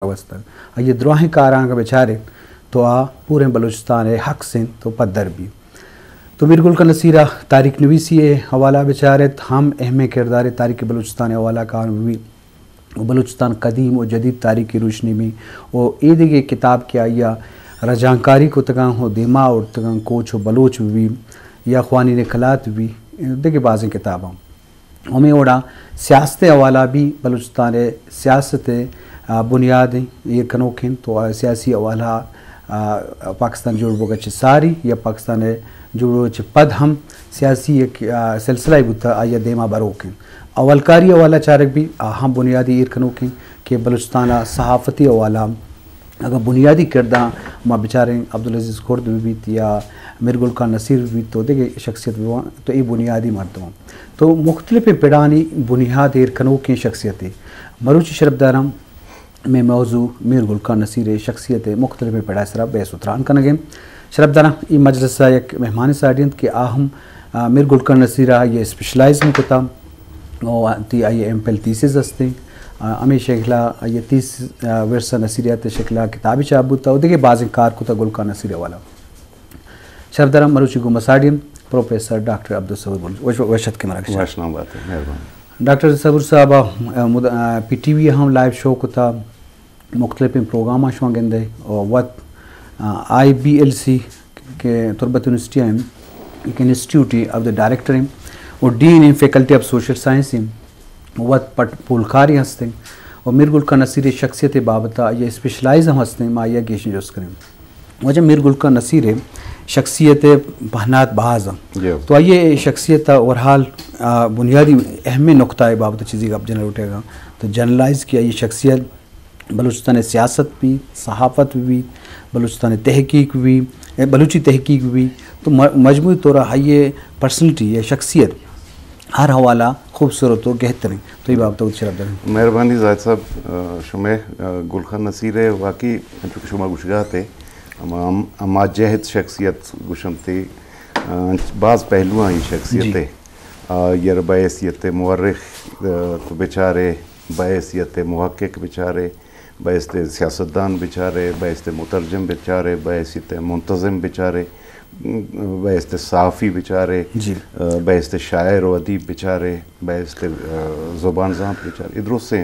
वस्तर ये द्रोह कारांग बेचारे तो आ पूरे बलूचिस्तान हक सिंध तो पदर भी तो बिल्कुल का नसीरा तारीख नवीसी हवाला बेचारे हम अहम किरदार तारीख बलूचिस्तान हवाला कार भी बलूचिस्तान कदीम और जदीद तारीख की रोशनी में वो ईद के किताब के आइया रजाकारी को तगां हो दिमा और तगां कोच हो बलोच भी या ख्वानी ने खलात भी देखिए बाज़ किताबों हमें ओड़ा सियासत हवाला भी बलूचिस्तान सियासत बुनियाद ये कनोखिन तो सियासी हवाला पाकिस्तान जुड़बो गच सारी या पाकिस्तान जुड़ो च पद हम सियासी एक सिलसिला बुता आया देमा बरोकिन अवलकारी हवाला चारक भी हम बुनियादी इरकनोकिन के बलूचिस्तान सहाफ़ती हवाला अगर बुनियादी किरदार माँ बेचारे अब्दुल अजीज़ खुर्द भी या मिर्गुल खान नसीर भी तो देखिए शख्सियत भी तो ये बुनियादी मरतबा तो मुख्तलिफ़ पिड़ानी बुनियाद इरकनों की शख्सियतें मरूची शरबदारम में मौजू मिर्गुल खान नसीर शख्सियत मुख्तलिफ़ पिड़ा सरा बेसुतरान कनगे शरबदारा ये मजलस एक मेहमान साडियंत के आहम मिर्गुल खान नसीरा ये स्पेशलाइज में कोता और ती आई एम पेल तीसेज हस्ते अमी शेखला ये 30 वर्षा नसीरियात शेखला किताबी चाबूता देखिए बाज़ कार कोता गुल खान नसीर वाला शरबदारा मरूची गो मसाडियम प्रोफेसर डॉक्टर अब्दुल सबूर वशत के मराक डॉक्टर सबूर साहब PTV हम लाइव शो कोता मुख्तलिफ़ प्रोग्राम शुआ गेंदे और वत IBLC के तुरबत यूनिवर्सिटी के इंस्टीट्यूट ऑफ द डायरेक्टर और dean in faculty of social science वत पट पुलकारी हंसते और मिर्गुल का नसीर शख्सियत बाबता ये स्पेशलाइज हम हंसते माया गेशन जोस करें वजह मिर्गुल का नसीर शख्सियत बहनात बाज़ तो आइए शख्सियत और हाल बुनियादी अहम नुक्ता बाबत चीज़ी अब जनरल उठेगा तो जनरलाइज किया ये शख्सियत बलूचिस्तान सियासत भी सहाफ़त भी बलूचिस्तान तहकीक भी बलूची तहकीक भी तो मजमूई तौर ये पर्सनलिटी या शख्सियत हर हवाला खूबसूरत और बेहतरीन तो ये बाबत शरबदार मेहरबानी जायद साहब शुमे गुलखान नसीर वाकई चूँकि शुमा गुशगाते अमा जहद शख्सियत गुशमते बाज़ पहलुआ ही शख्सियत यर बैसियत मुअर्रिख तो बेचारे बैसियत मुहक्किक बेचारे बैस्त सियासतदान बेचारे बैस्त मुतरजम बेचारे बैसियत मुंतज़िम बेचारे बैस्त सहाफ़ी बेचारे बैस्त शायर व अदीब बेचारे बैस्त ज़ुबान ज़ां बेचारे इधरों से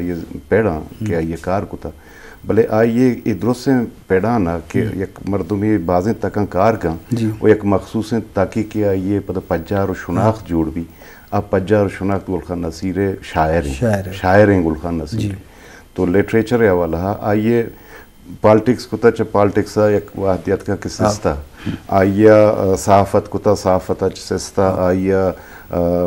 ये पेड़ा क्या ये कार कुता भले आइए इधरों से पेड़ा ना कि एक मर्दुमी बाज़ें तक कार का वो एक मखसूस ताकि क्या ये पता पज्जार और शुनाख्त जोड़ भी अब पज्जार और शुनाख्त गुलखान नसीर शायर हैं गुलखान नसीर तो लिटरेचर वाला आइए पॉलिटिक्स कुता च पॉलिटिक्स एक वादियत का किस्सा आइया सहाफ़त कुता सहाफ़त सिस्ता आइया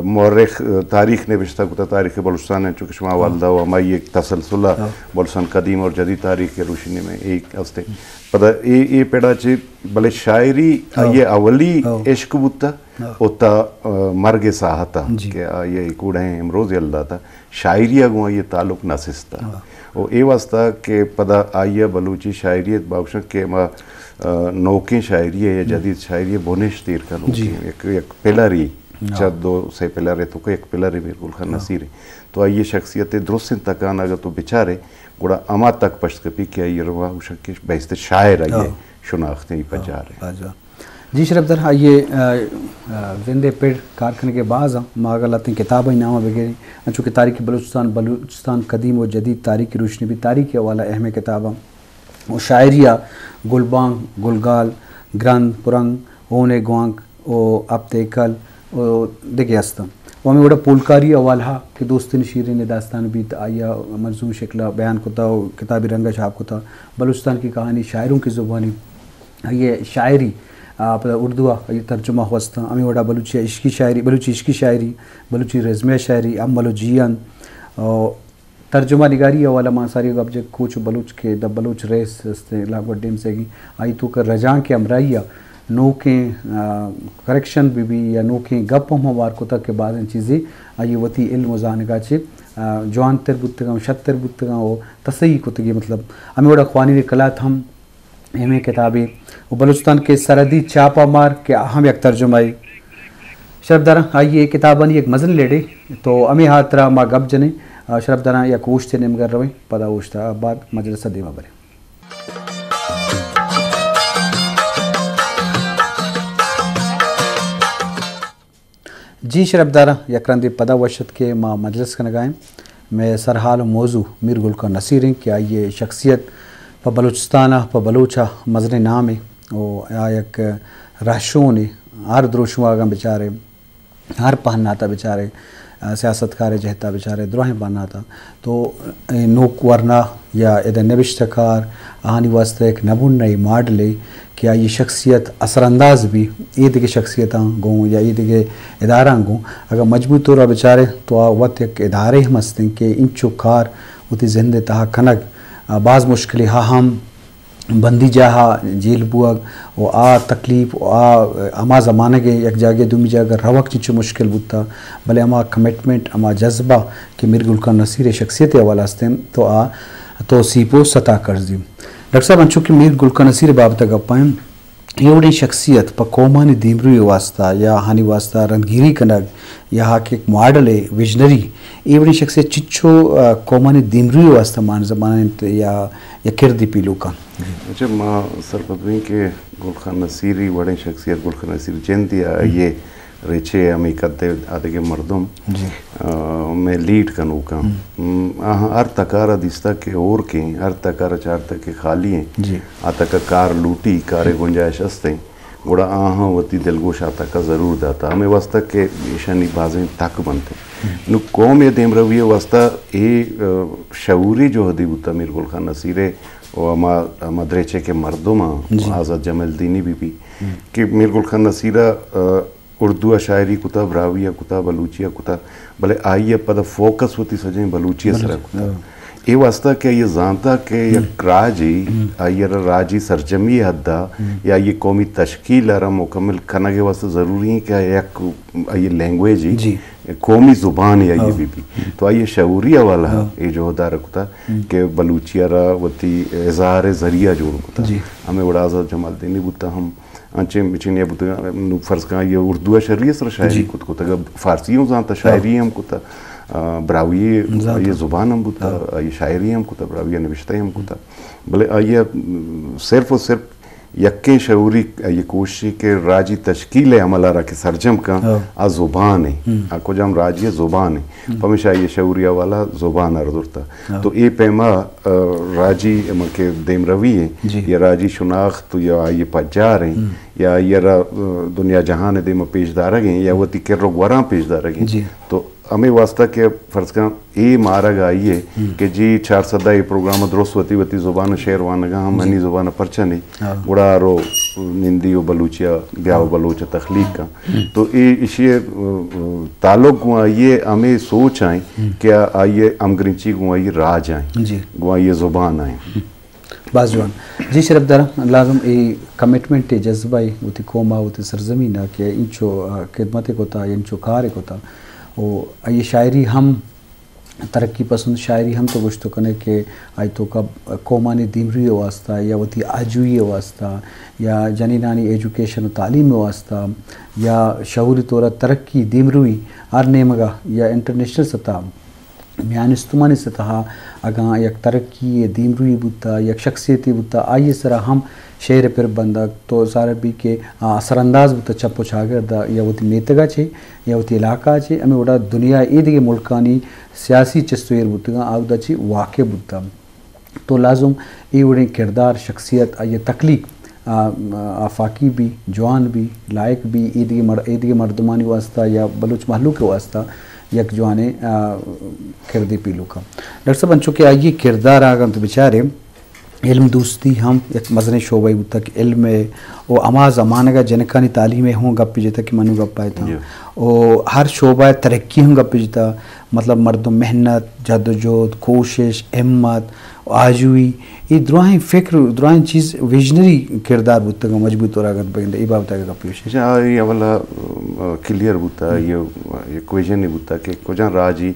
मौरख तारीख़ ने बिश्ता कुता तारीख़ बलूचिस्तान है चूँकि शुमा वालदा व हमारी एक तसलसुला बलूचिस्तान कदीम और जदीद तारीख़ के रोशनी में एक हफ्ते पता ये पेड़ा चे भले शायरी ये अवली इश्क बुता उता मर्ग साहता के ये कूड़ा है इमरोज़ अल्लाह था शायरी अगुआ ये ताल्लुक़ नसिस्ता और ये वास्ता के पदा आइया बलूची शायरियत बावशा के नौके शायरी है या जदीद शायरी है बोनिश तीर का एक पिलरी चार दो से पिलर है तो कोई एक पिलर है बिल्कुल खान नसीर तो आइए शख्सियत दुरुस्त तकान अगर तो बेचारे गुड़ा अमा तक पश्तकपी किया ये रवा उशक बैस्त शायर आइए शुनाख्त ही पजा रहे जी शरबदार आइए जिंदे पेड़ कारखाने के बाज़ मागल आते किताबें नामा वगैरह चूँकि तारीख़ बलूचिस्तान कदीम और जदीद तारीख़ की रोशनी भी तारीख़ वाला अहम किताब और शायरिया गुलबांग गुलगाल ग्रंथ पुरंग ओने गुआंग ओ अपते कल ओ देखिए हस्तम वो हमें बड़ा पुलकारी अवाला कि दोस्तिन शीरिन दास्तान भी आया मंजूम शक्ला बयान कोता किताबी रंगा छाप कोता बलूचिस्तान की कहानी शायरों की ज़ुबानी ये शायरी उर्दू ये तर्जुमा वस्ता अमी वड़ा बलूची इश्की शायरी बलूची इश्की शायरी बलूची रज़्म शायरी अम बलूचियन और तर्जुमा निगारी वाला मांसारी अब जब कुछ बलूच के द बलूच रेस लागवट डेम से आई तो कर रजा के अमराइया नो के करेक्शन भी या नो के गप हम वार को तक के बाद चीज़ें आई वती इल्म जानेगा चे जवान तरबुतगा शत तरबुतगा वो तसही को तगी मतलब हमें बड़ा ख्वानी कला हम हमें किताबें वो बलूचिस्तान के सरहदी चापा मार के अहम एक तर्जुमाई शरबदारा आइए किताबन एक मजन लेडे तो अमी हाथरा मा गप जने शरफ दाना या कोश थे निमगर रवि पदा उश्ता बाद मजलिस देवा बरे जी शरफ दाना यकरंदी पदा वशत के माँ मजलिस का नगाएं मैं सरहाल मौजू मीर गुलकर नसीर हैं क्या ये शख्सियत प बलूचिस्ताना प बलूचा मजने नाम है और आयक राशों ने हर द्रोशुआगा बेचारे हर पहनना था बेचारे सियासतकार जहता बेचारे द्रोहें बनना था तो नोक वरना या इधर नबिश्तकार आहानी वास्ते एक नबून नई मॉडल क्या ये शख्सियत असरअंदाज भी ईद की शख्सियत गूँ या ईद के इदारा गूँ अगर मजबूत तौर बेचारे तो वत एक इदारे हम हंसते कि इन चुकार उती जिंदे तहा खनक बाज़ मुश्किल हा हम बंदी जहा जेल बुअग वो आ तकलीफ आ अमा ज़माने के एक जागे दुमी जगह रवक चिचु मुश्किल बुता भले अमा कमिटमेंट अमा जज्बा कि मीर गुलकर नसीर शख्सियत हवाला हस्ते तो आ तो सीपो सता कर दी डॉक्टर साहब अंचु कि मीर गुलकर नसीर बाबत गप्पाएं एवढी शख्सियत प कौमानी दीमरी वास्ता या हानि वास्ता रंगीरी कनक या के एक मॉडल है विजनरी एवढी शख्सियत चिच्चो कौमानी दीमरी वास्ता मान जमाने या किरदी पीलू का अच्छा माँ सरपदवी के गुलखर नसीरी बड़े शख्सियत गुलखर नसीर जयंती ये रेचे हमें करते आते के मर्दम मैं लीड कनू का हर तकारा दिस्ता के और के हर तकारा चार तक के खाली हैं आता का कार लूटी कारे गुंजाइश हस्ते गोड़ा वती दिलगोश आता का ज़रूर दाता हमें वास्ता के ईशानी बाजें तक बनते नु कौम ये देम रवि वास्ता ये शऊरी जो हदी बुता मीर गुलखर नसीरे और मदरेचे के मर्दों आज़ाद जमलदीनी भी कि मीर गुलखर नसीरा उर्दू शायरी कुता ब्राविया कुता बलूचिया कुता भले आइए पद फोकस होती सजें बलूचिया सर कुता ये वास्ता के ये जानता के ये राजी आइए राजी सरजमी हद्दा या ये कौमी तश्कील आरा मुकम्मल करना के वास्ते ज़रूरी है कि एक ये लैंग्वेज ही कौमी ज़ुबान या ये भी तो आइए शऊरिया वाला ये जो होता रखता कि बलूचिया रा वती इज़हार ज़रिया जोड़ कुता हमें बड़ा आज़ाद जमालदीनी बुता हम अंचे मिचने बुता फर्ज का ये उर्दू शरीय सर शायरी कुत कुता फारसियों जानता शायरी हम कुता ब्रावी ये ज़ुबान हम बुता ये शायरी हम कुता ब्रावी नविश्ता हम कुता भले ये सिर्फ और सिर्फ यक्के शऊरी ये कोशिश के राजी तश्कील अमला रखे सरजम का आ ज़ुबान है आपको जम राजी ज़ुबान है हमेशा ये शऊरिया वाला ज़ुबान अर्जुरता तो ये पैमा राजी के देम रवि है या राजी शुनाख्त या ये पजार हैं या ये दुनिया जहान देम पेशदार हैं या वती के रोगवरा पेशदार हैं तो हमें वास्ता के फर्ज का ये मारग आई है कि जी 400 ये प्रोग्राम द्रोस वती ज़ुबान शेरवान का हम मनी ज़ुबान परचा नहीं बुढ़ा रो निंदी व बलूचिया ब्याह बलूच तख्लीक का तो ये इसे ताल्लुक गुआ ये हमें सोच आए क्या आइए अमगरिंची गुआ ये राज आए गुआ ये ज़ुबान आए बाजवान जी शरफ दारा लाजम ए कमिटमेंट जज्बा उती कोमा उती सरजमीन के इंचो खिदमत कोता इंचो कार कोता ओ ये शायरी हम तरक्की पसंद शायरी हम तो कुछ तो कने के आई तो कब कौमानी दीमरी वास्ता या वती आजुई वास्ता या जनी नानी एजुकेशन तालीम वास्ता या शऊरी तौर तरक्की दीमरी हर नेमगा या इंटरनेशनल सतह म्यानिस्तुमानी सतह अगा यक तरक्की दीमरी बुता यक शख्सियती बुता आइए सरा हम शेर पर बंदक तो सारे भी के असरअंदाज बुता चप्पो छागरदा या वती मेतगा छे या वती इलाका छे हमें वड़ा दुनिया ईद के मुल्कानी सियासी चस्तुर बुतगा आवदा छे वाक़े बुता तो लाजुम ये वड़े किरदार शख्सियत ये तकलीक आफाकी भी जवान भी लायक भी ईद के मर्दमानी वास्ता या बलूच महलू के वास्ता यक जवाने किरदी पीलू का डॉक्टर साहब अंचो के आइए किरदार आगम तो बेचारे इल्म दोस्ती हम एक मजने शोबा बुता कि इल्म में वो अमा ज़माने का जनकानी तालीमें हों गप्पी जिता कि मनु गप्पा था और हर शोबा तरक्की हम गप्पी जिता मतलब मर्दों मेहनत जद्दोजहद कोशिश हिम्मत आजुई ये द्रोहें फ़िक्र द्रोहें चीज़ विजनरी किरदार बुता का मजबूत और आगत बंदे ये बात का गप्पी अच्छा ये वाला क्लियर बुता ये क्वेश्चन ही बुता कि कोजन राजी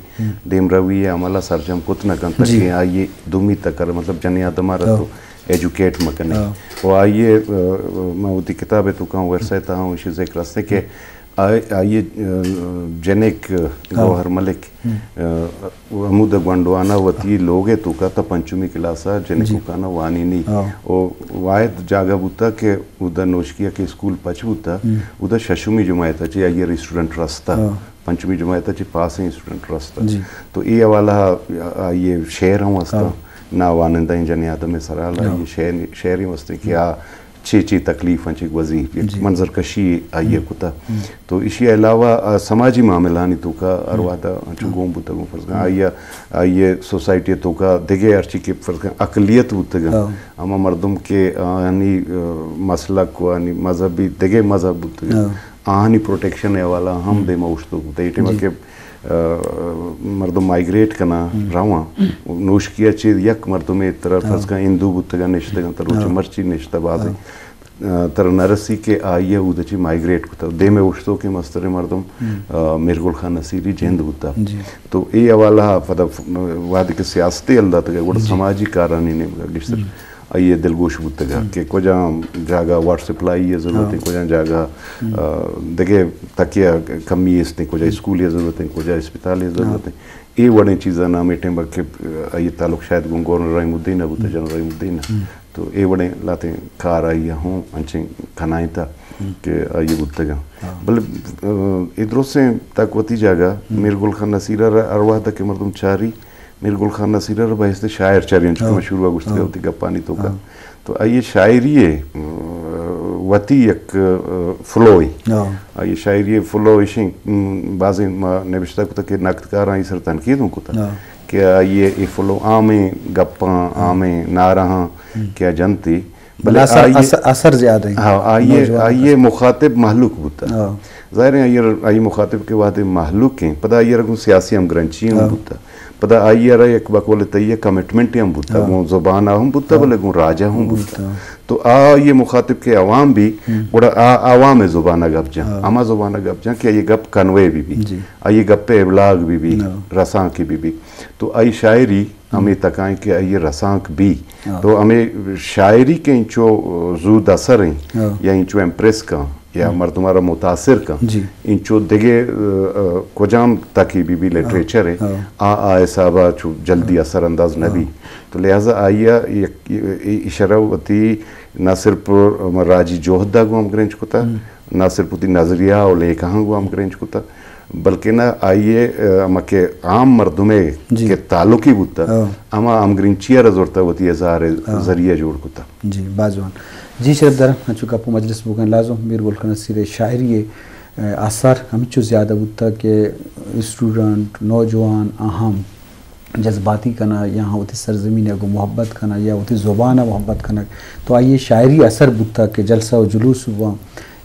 देम रवि अमला सरजम कुतना कन तक ये दुमी तक मतलब जनिया दमारा तो एजुकेट मकने वो आइए मैं उदी किताबें तो कहूँ वेबसाइट हूँ इसी ज़िक्र से कि आइए जनिक गौहर मलिक अमुद गंडवाना वती लोगे तो का त पंचमी क्लासा जनिक उकाना वानी नी ओ वायद जागा बुता के उदा नोशकिया के स्कूल पचबुता उदा शशुमी जुमायता चे आइए स्टूडेंट रास्ता पंचमी जुमायता चे पास है स्टूडेंट रास्ता तो ये वाला ये शेर हूं वास्ता ना वानंदा इंजनियाद में सराला ये शेरी वास्ते क्या ची तकलीफ ची वजीफ मंजर कशी आइए कुता तो इसी अलावा समाजी मामलानी तो का अरवादा गोम बुतगो फर्ज आइए सोसाइटी तो का देगे अर्ची के फर्ज अकलियत बुतगा अमा मर्दम के यानी मसलक को यानी मजहबी देगे मजहब बुतगा आनी प्रोटेक्शन है वाला हम दे मौस्तु ते के मर्दम माइग्रेट कना रावा नोश किया चे यक मर्दम तरफ फर्ज का हिंदू बुतगा निश्तगा तरुच मर्ची निश्ता बाज तर नरसी के आइए उदची माइग्रेट कुता दे में उश्तो के मस्तरे मर्दम मिर्गुल खान नसीरी जेंद बुता तो ये अवाला फदा वाद के सियासती अल्लाह तक वो समाजी कारणी ने गिश्तर आइए दिलगोश बुतगा के कोजा जागा वाटर सप्लाई ये जरूरत है कोजा जागा देखे तकिया कमी इसने कोजा स्कूल ये जरूरत है कोजा अस्पताल ये जरूरत है ये बड़े चीज़ा ना मेटे बाकी आइए ताल्लुक शायद गवर्नर रहीमुद्दीन अबू तजन रहीमुद्दीन तो ये बड़े लाते कार आई हूँ अंचे खनाई था कि आइए बुतगा बल इधरों से ताकवती जागा मिर्गुल खान नसीरा अरवाह तक के मर्दम चारी मिर्गुल खान नसीरा बहसते शायर चारियन चुका मशहूर हुआ गुस्ते होती गप्पानी तो का तो आइए शायरी वती एक फ्लोई आइए शायरी फ्लो इशिंग बाज़ नबिश्ता को तक नक्तकार आई सर तनकीद हूँ कुता क्या ये फ्लो आमे गप्पा आमे नारहा क्या जनती भले असर ज़्यादा है हाँ आइए मुखातिब महलूक बुता ज़ाहिर है आइए मुखातिब के वादे महलूक हैं पता आइए रखूँ सियासी हम ग्रंची हम बुता पता आइए रहा एक बकोले तैये कमिटमेंट हम बुता वो ज़ुबान हम बुता बोले गो राजा हम बुता तो ये मुखातिब के अवाम भी बड़ा आवाम ज़ुबाना गप जा आमा ज़ुबाना गप जा कि ये गप कन्वे भी आइए गप पे इबलाग भी रसां की भी तो आई शायरी हमें तकाएं कि ये रसांक भी तो हमें शायरी के इंचो जूद असर हैं या इंचो एम्प्रेस का या मर्दमारा मुतासिर का इंचो देगे कोजाम ताकि भी लिटरेचर है ऐसा चो जल्दी असर अंदाज नबी तो लिहाजा आइया इशरावती ना सिर्फ राजी जोहदा को हम ग्रेंच कोता ना सिर्फ उती नजरिया और लेखा को हम ग्रेंच कोता बल्कि ना आइए मके आम मर्दुमे के ताल्लुकी बुता अमा आम ग्रिंचिया रजोरता होती है जरिया जोड़ कुता जी बाजवान जी शरफ दर चुका पो मजलिस बुकन लाजो मिर्गुल खान नसीर शायरी असर हम चो ज़्यादा बुता के स्टूडेंट नौजवान अहम जज्बाती कना यहाँ होती सरजमीन को मोहब्बत कना या होती ज़ुबाना मोहब्बत कना तो आइए शायरी असर बुता के जलसा व जुलूस हुआ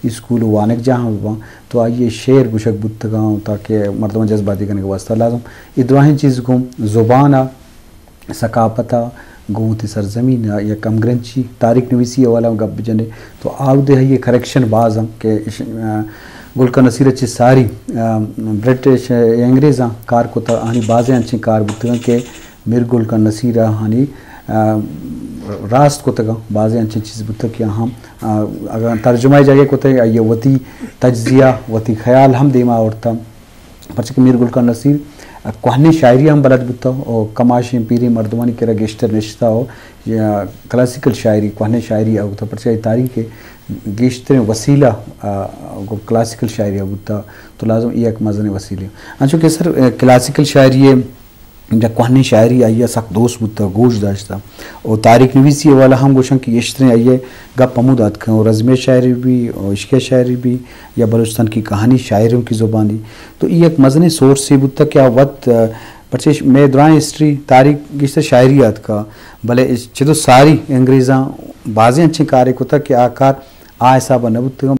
स्कूल वानक जहाँ हुआ तो आइए शेर गुशक बुतगाँव ताकि मर्दमा जज्बाती करने के वास्ता लाजम इदवाही चीज़ को ज़ुबाना सकापता गोती सरजमीन या कमग्रंची तारीख नवीसी वाला गप जने तो आउदे है ये करेक्शन बाज़ के गुलका नसीर अच्छी सारी ब्रिटिश अंग्रेज़ा कार को आनी बाज़ अच्छी कार बुतगा के मिर्गुल का नसीरा हानी रास्त को तक बाज़ अच्छी चीज़ बुतक कि हम अगर तर्जुमा जाए को तक ये वती तज्जिया वती ख्याल हम देमा औरता पर्च के मिर्गुल का नसीर कहनी शायरी हम बलद बुता और कमाशी पीरी मर्दवानी के गेस्टर रिश्ता हो या क्लासिकल शायरी कहने शायरी होता पर्च तारीख के गेस्टर वसीला क्लासिकल शायरी बुता तो लाजम ये एक मज़न वसीले अच्छा कि सर क्लासिकल शायरी जब कहनी शायरी आइए सख्त दोस्त बुता गोश दाश्ता और तारीख नवीसी वाला हम गोशन की गेस्टरें आइए गप पमुदात करें और रज़्म शायरी भी और इश्क शायरी भी या बलूचिस्तान की कहानी शायरों की ज़ुबानी तो ये एक मज़न सोर्स से बुता क्या वक्त परचे मैं दुरान हिस्ट्री तारीख गिश्त शायरियात का भले चलो सारी अंग्रेज़ा बाज़ें अच्छे कार्य को तक कि आकार आ ऐसा बना बुता